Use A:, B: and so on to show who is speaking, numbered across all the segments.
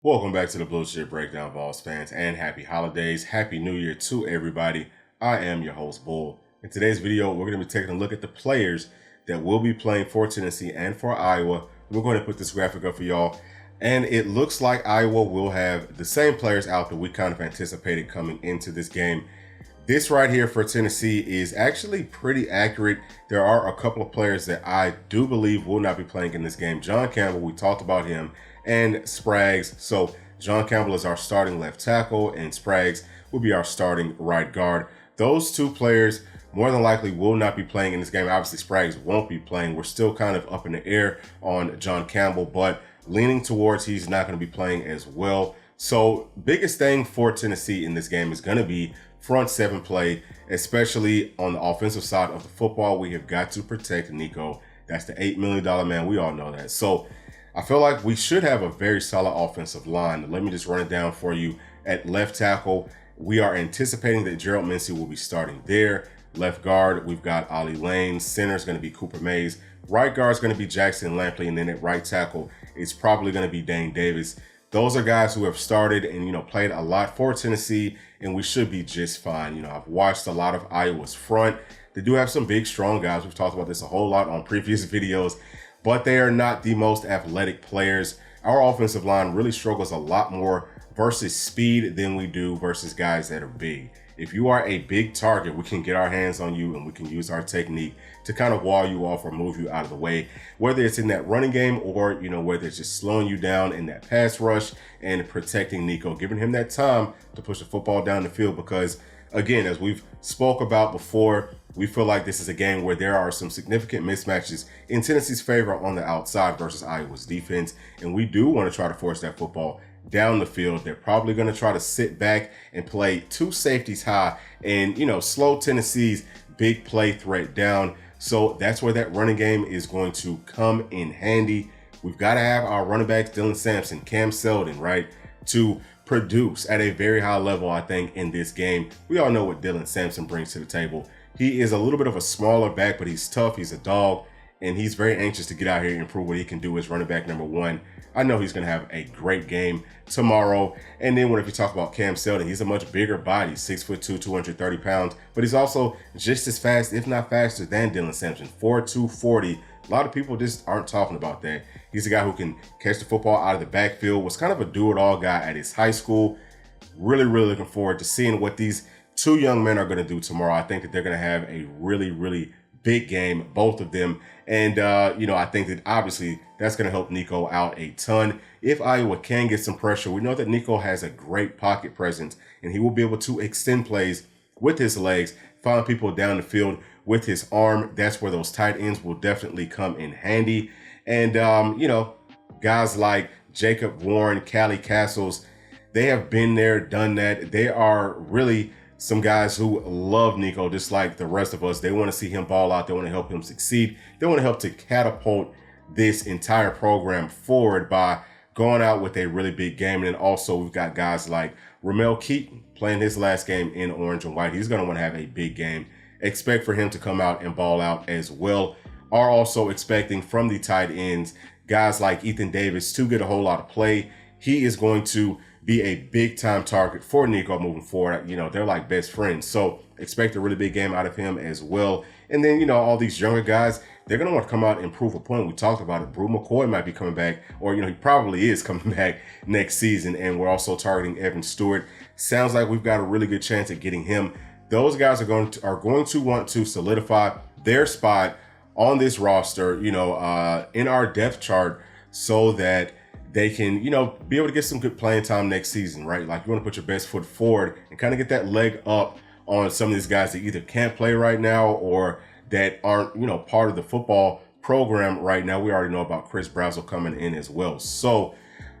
A: Welcome back to the Bluechip Breakdown, Vols fans, and happy holidays. Happy New Year to everybody. I am your host, Bull. In today's video, we're going to be taking a look at the players that will be playing for Tennessee and for Iowa. We're going to put this graphic up for y'all. And it looks like Iowa will have the same players out that we kind of anticipated coming into this game. This right here for Tennessee is actually pretty accurate. There are a couple of players that I do believe will not be playing in this game. John Campbell, we talked about him, and Spraggs. So John Campbell is our starting left tackle, and Spraggs will be our starting right guard. Those two players more than likely will not be playing in this game. Obviously, Spraggs won't be playing. We're still kind of up in the air on John Campbell, but leaning towards he's not going to be playing as well. So biggest thing for Tennessee in this game is going to be front seven play, especially on the offensive side of the football. We have got to protect Nico. That's the $8 million man. We all know that. So I feel like we should have a very solid offensive line. Let me just run it down for you. At left tackle, we are anticipating that Gerald Mincey will be starting there. Left guard, we've got Ollie Lane. Center is going to be Cooper Mays. Right guard is going to be Jackson Lampley. And then at right tackle, it's probably going to be Dane Davis. Those are guys who have started and, played a lot for Tennessee, and we should be just fine. I've watched a lot of Iowa's front. They do have some big, strong guys. We've talked about this a whole lot on previous videos, but they are not the most athletic players. Our offensive line really struggles a lot more versus speed than we do versus guys that are big. If you are a big target, we can get our hands on you and we can use our technique to kind of wall you off or move you out of the way, whether it's in that running game or, whether it's just slowing you down in that pass rush and protecting Nico, giving him that time to push the football down the field. Because again, as we've spoke about before, we feel like this is a game where there are some significant mismatches in Tennessee's favor on the outside versus Iowa's defense. And we do want to try to force that football down the field. They're probably going to try to sit back and play two safeties high and, slow Tennessee's big play threat down. So that's where that running game is going to come in handy. We've got to have our running backs, Dylan Sampson, Cam Seldon, right, to produce at a very high level, I think, in this game. We all know what Dylan Sampson brings to the table. He is a little bit of a smaller back, but he's tough. He's a dog, and he's very anxious to get out here and prove what he can do as running back number one. I know he's going to have a great game tomorrow. And then if you talk about Cam Seldon, he's a much bigger body, 6'2", 230 pounds, but he's also just as fast, if not faster, than Dylan Sampson, 4'2", 40. A lot of people just aren't talking about that. He's a guy who can catch the football out of the backfield, was kind of a do-it-all guy at his high school. Really, really looking forward to seeing what these two young men are going to do tomorrow. I think that they're going to have a really, really big game, both of them. And, I think that obviously that's going to help Nico out a ton. If Iowa can get some pressure, we know that Nico has a great pocket presence and he will be able to extend plays with his legs, find people down the field with his arm. That's where those tight ends will definitely come in handy. And, guys like Jacob Warren, Callie Castles, they have been there, done that. They are really some guys who love Nico, just like the rest of us. They want to see him ball out. They want to help him succeed. They want to help to catapult this entire program forward by going out with a really big game. And then also we've got guys like Ramel Keaton playing his last game in orange and white. He's going to want to have a big game. Expect for him to come out and ball out as well. Are also expecting from the tight ends, guys like Ethan Davis to get a whole lot of play. He is going to be a big time target for Nico moving forward. They're like best friends. So expect a really big game out of him as well. And then, all these younger guys, they're going to want to come out and prove a point. We talked about it. Brew McCoy might be coming back, or, he probably is coming back next season. And we're also targeting Evan Stewart. Sounds like we've got a really good chance at getting him. Those guys are going to want to solidify their spot on this roster, in our depth chart, so that they can, be able to get some good playing time next season, right? Like, you want to put your best foot forward and kind of get that leg up on some of these guys that either can't play right now or that aren't, part of the football program right now. We already know about Chris Brazzell coming in as well. So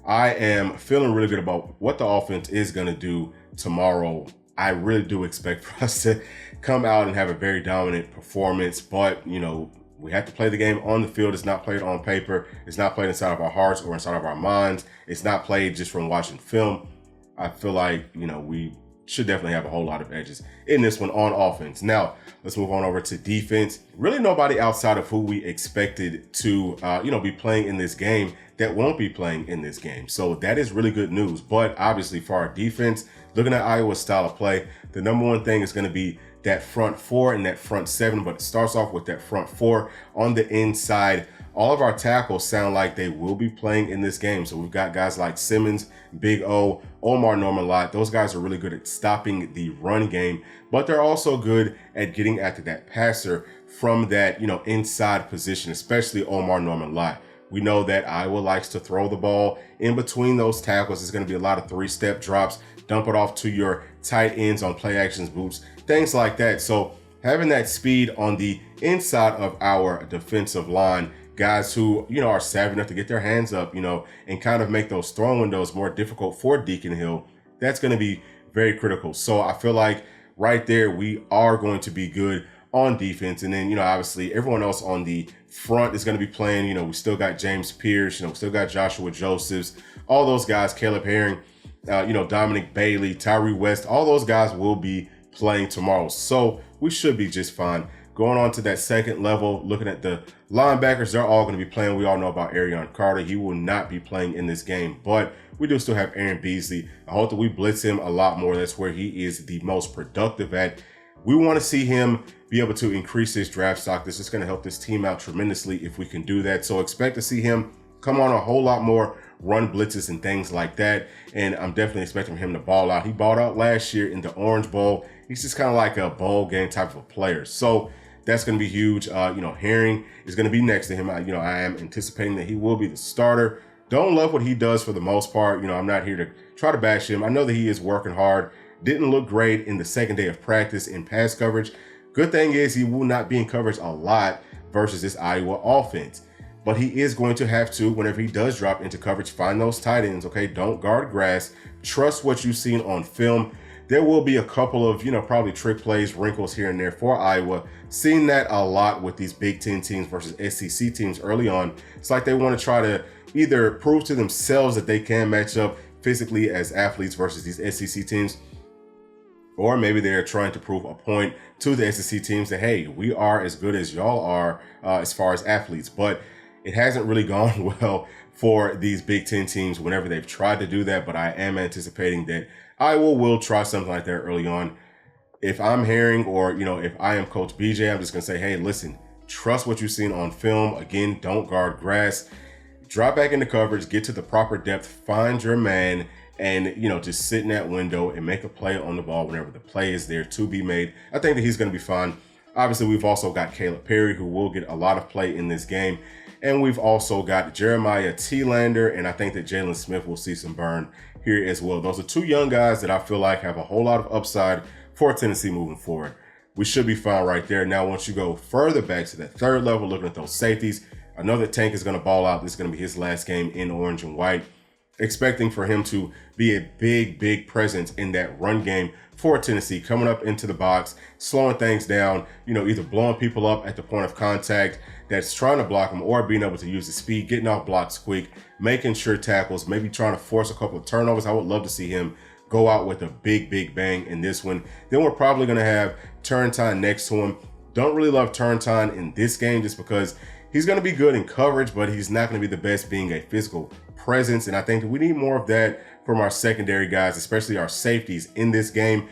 A: I am feeling really good about what the offense is going to do tomorrow. I really do expect for us to come out and have a very dominant performance, but, we have to play the game on the field. It's not played on paper. It's not played inside of our hearts or inside of our minds. It's not played just from watching film. I feel like, we should definitely have a whole lot of edges in this one on offense. Now, let's move on over to defense. Really nobody outside of who we expected to, be playing in this game that won't be playing in this game. So that is really good news. But obviously for our defense, looking at Iowa's style of play, the number one thing is going to be that front four and that front seven, but it starts off with that front four on the inside. All of our tackles sound like they will be playing in this game. So we've got guys like Simmons, Big O, Omar Norman-Lott. Those guys are really good at stopping the run game, but they're also good at getting after that passer from that, inside position, especially Omar Norman-Lott. We know that Iowa likes to throw the ball in between those tackles. It's going to be a lot of three-step drops, dump it off to your tight ends on play actions, boots, things like that. So having that speed on the inside of our defensive line, guys who, are savvy enough to get their hands up, and kind of make those throwing windows more difficult for Deacon Hill, that's going to be very critical. So I feel like right there, we are going to be good on defense. And then, obviously everyone else on the front is going to be playing. We still got James Pierce, we still got Joshua Josephs, all those guys, Caleb Herring, Dominic Bailey, Tyree West, all those guys will be playing tomorrow. So we should be just fine. Going on to that second level, looking at the linebackers, they're all going to be playing. We all know about Arion Carter. He will not be playing in this game, but we do still have Aaron Beasley. I hope that we blitz him a lot more. That's where he is the most productive at. We want to see him be able to increase his draft stock. This is going to help this team out tremendously if we can do that. So expect to see him come on a whole lot more run blitzes and things like that. And I'm definitely expecting him to ball out. He balled out last year in the Orange Bowl. He's just kind of like a bowl game type of a player. So that's going to be huge. Herring is going to be next to him. I am anticipating that he will be the starter. Don't love what he does for the most part. I'm not here to try to bash him. I know that he is working hard. Didn't look great in the second day of practice in pass coverage. Good thing is he will not be in coverage a lot versus this Iowa offense. But he is going to have to, whenever he does drop into coverage, find those tight ends, okay? Don't guard grass. Trust what you've seen on film. There will be a couple of, probably trick plays, wrinkles here and there for Iowa. Seen that a lot with these Big Ten teams versus SEC teams early on. It's like they want to try to either prove to themselves that they can match up physically as athletes versus these SEC teams, or maybe they're trying to prove a point to the SEC teams that, hey, we are as good as y'all are as far as athletes. But it hasn't really gone well for these Big Ten teams whenever they've tried to do that. But I am anticipating that Iowa will try something like that early on. If I'm hearing, or, if I am Coach BJ, I'm just going to say, hey, listen, trust what you've seen on film. Again, don't guard grass. Drop back into coverage, get to the proper depth, find your man, and, just sit in that window and make a play on the ball whenever the play is there to be made. I think that he's going to be fine. Obviously, we've also got Caleb Perry, who will get a lot of play in this game. And we've also got Jeremiah Thielander, and I think that Jalen Smith will see some burn here as well. Those are two young guys that I feel like have a whole lot of upside for Tennessee moving forward. We should be fine right there. Now, once you go further back to that third level, looking at those safeties, I know that Tank is going to ball out. This is going to be his last game in orange and white. Expecting for him to be a big presence in that run game for Tennessee, coming up into the box, slowing things down, either blowing people up at the point of contact that's trying to block them, or being able to use the speed, getting off blocks quick, making sure tackles, maybe trying to force a couple of turnovers. I would love to see him go out with a big bang in this one. Then we're probably going to have Turrentine next to him. Don't really love Turrentine in this game just because he's going to be good in coverage, but he's not going to be the best being a physical presence. And I think that we need more of that from our secondary guys, especially our safeties in this game.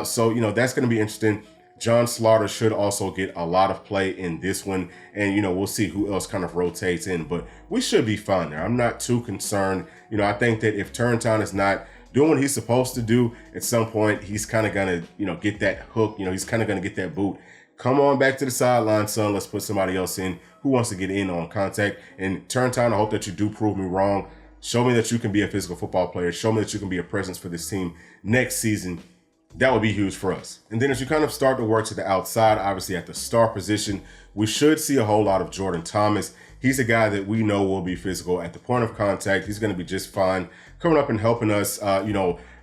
A: So that's going to be interesting. John Slaughter should also get a lot of play in this one. And, we'll see who else kind of rotates in, but we should be fine there. I'm not too concerned. I think that if Turrentine is not doing what he's supposed to do, at some point, he's kind of going to, get that hook. He's kind of going to get that boot. Come on back to the sideline, son. Let's put somebody else in who wants to get in on contact. And Turrentine, I hope that you do prove me wrong. Show me that you can be a physical football player. Show me that you can be a presence for this team next season. That would be huge for us. And then as you kind of start to work to the outside, obviously at the star position, we should see a whole lot of Jordan Thomas. He's a guy that we know will be physical at the point of contact. He's going to be just fine coming up and helping us,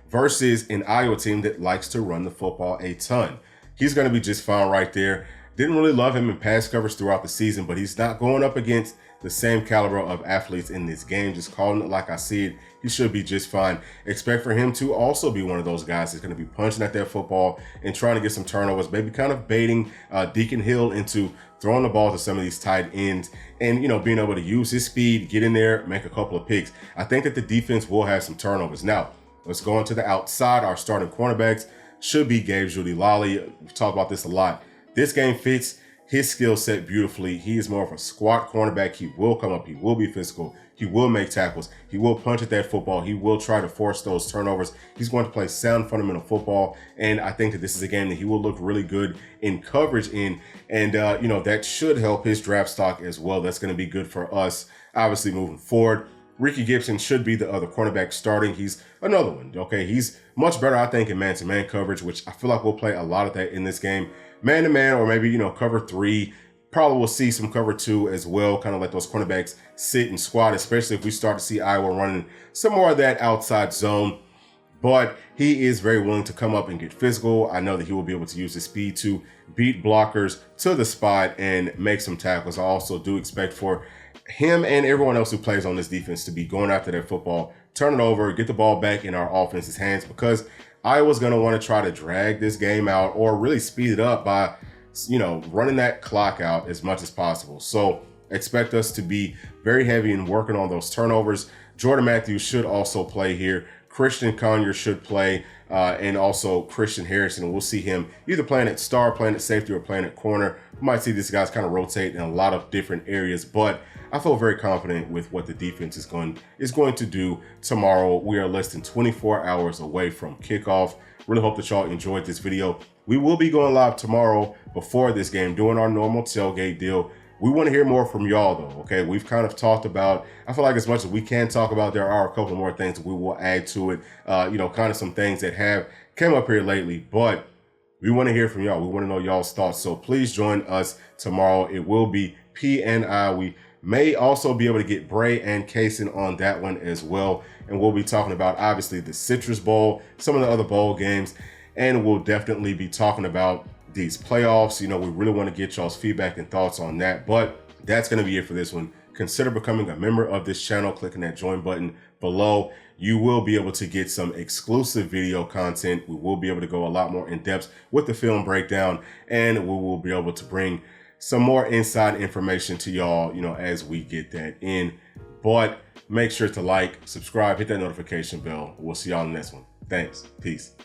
A: versus an Iowa team that likes to run the football a ton. He's going to be just fine right there. Didn't really love him in pass coverage throughout the season, but he's not going up against the same caliber of athletes in this game. Just calling it like I see it. He should be just fine. Expect for him to also be one of those guys that's going to be punching at that football and trying to get some turnovers, maybe kind of baiting Deacon Hill into throwing the ball to some of these tight ends and, being able to use his speed, get in there, make a couple of picks. I think that the defense will have some turnovers. Now, let's go into the outside. Our starting cornerbacks should be Gabe Jeudy-Lally. We've talked about this a lot. This game fits his skill set beautifully. He is more of a squat cornerback. He will come up. He will be physical. He will make tackles. He will punch at that football. He will try to force those turnovers. He's going to play sound fundamental football. And I think that this is a game that he will look really good in coverage in. And, that should help his draft stock as well. That's going to be good for us, obviously, moving forward. Ricky Gibson should be the other cornerback starting. He's another one, okay? He's much better, I think, in man-to-man coverage, which I feel like we'll play a lot of that in this game. Man-to-man, or maybe, cover 3. Probably we'll see some cover 2 as well, kind of let those cornerbacks sit and squat, especially if we start to see Iowa running some more of that outside zone. But he is very willing to come up and get physical. I know that he will be able to use his speed to beat blockers to the spot and make some tackles. I also do expect for him and everyone else who plays on this defense to be going after that football, turn it over, get the ball back in our offense's hands, because Iowa's going to want to try to drag this game out or really speed it up by, running that clock out as much as possible. So expect us to be very heavy in working on those turnovers. Jordan Matthews should also play here. Christian Conyer should play, and also Christian Harrison. We'll see him either playing at star, playing at safety, or playing at corner. We might see these guys kind of rotate in a lot of different areas, but I feel very confident with what the defense is going to do tomorrow. We are less than 24 hours away from kickoff. Really hope that y'all enjoyed this video. We will be going live tomorrow before this game, doing our normal tailgate deal. We want to hear more from y'all though, okay? We've kind of talked about, I feel like as much as we can talk about, there are a couple more things that we will add to it. Kind of some things that have came up here lately, but we want to hear from y'all. We want to know y'all's thoughts. So please join us tomorrow. It will be P&I. We may also be able to get Bray and Kaysen on that one as well. And we'll be talking about, obviously, the Citrus Bowl, some of the other bowl games, and we'll definitely be talking about these playoffs. We really want to get y'all's feedback and thoughts on that. But that's going to be it for this one. Consider becoming a member of this channel, clicking that join button below. You will be able to get some exclusive video content. We will be able to go a lot more in depth with the film breakdown, and we will be able to bring some more inside information to y'all, as we get that in. But make sure to like, subscribe, hit that notification bell. We'll see y'all in the next one. Thanks. Peace.